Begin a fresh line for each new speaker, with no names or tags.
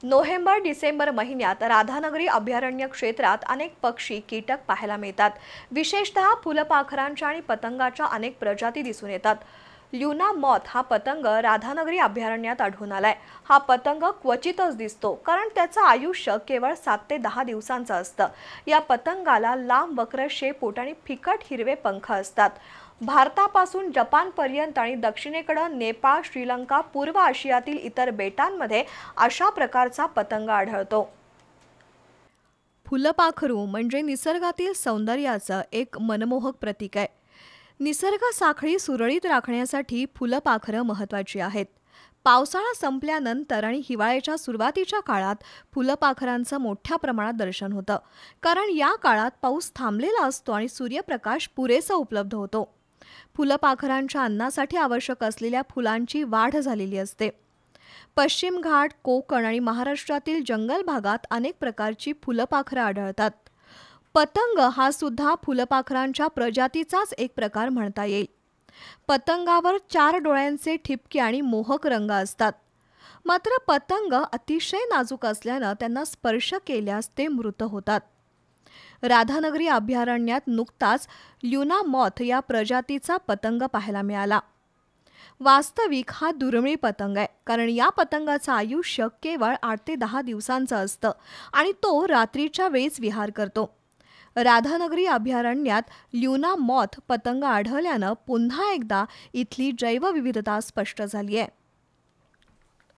नोव्हेंबर-डिसेंबर महिन्यात राधानगरी अभयारण्य क्षेत्रात अनेक पक्षी, कीटक पाहायला मिळतात। विशेषतः फुलपाखरांच्या आणि पतंगाच्या अनेक प्रजाती दिसून येतात। ल्युना मॉथ हा पतंग राधानगरी अभयारण्यात आढळून आलाय। हा पतंग क्वचितच दिसतो कारण त्याचं आयुष्य केवळ 7 ते 10 दिवसांचं असतं। या पतंगाला लांब वक्र शेपूट आणि फिकट हिरवे पंख असतात। भारतापासून जपानपर्यंत आणि दक्षिणेकडे नेपाळ, श्रीलंका, पूर्व आशियातील इतर बेटांमध्ये अशा प्रकारचा पतंग आढळतो। फुलपाखरू म्हणजे निसर्गातील सौंदर्याचं एक मनमोहक प्रतीक आहे। निसर्ग साखळी सुरळीत राखण्यासाठी फुलपाखरं महत्त्वाची आहेत। पावसाळा संपल्यानंतर आणि हिवाळ्याच्या सुरुवातीच्या काळात फुलपाखरांचं मोठ्या प्रमाणात दर्शन होतं, कारण या काळात पाऊस थांबलेला असतो आणि सूर्यप्रकाश पुरेसा उपलब्ध होतो। फुलपाखरांच्या अन्नासाठी आवश्यक असलेल्या फुलांची वाढ झालेली असते। पश्चिम घाट, कोकण आणि महाराष्ट्रातील जंगल भागात अनेक प्रकारची फुलपाखरं आढळतात। पतंग हा सुद्धा फुलपाखरांच्या प्रजातीचाच एक प्रकार म्हणता येईल। पतंगावर 4 डोळ्यांचे ठिपके आणि मोहक रंग असतात। मात्र पतंग अतिशय नाजूक असल्यानं त्यांना स्पर्श केल्यास ते मृत होतात। राधानगरी अभयारण्यात नुकताच ल्युना मॉथ या प्रजातीचा पतंग पाहायला मिळाला। वास्तविक हा दुर्मिळ पतंग आहे, कारण या पतंगाचं आयुष्य केवळ 8 ते 10 दिवसांचं असतं आणि तो रात्रीच्या वेळेस विहार करतो। राधानगरी अभयारण्यात ल्युना मॉथ पतंग आढळल्यानं पुन्हा एकदा इथली जैवविविधता स्पष्ट झाली आहे।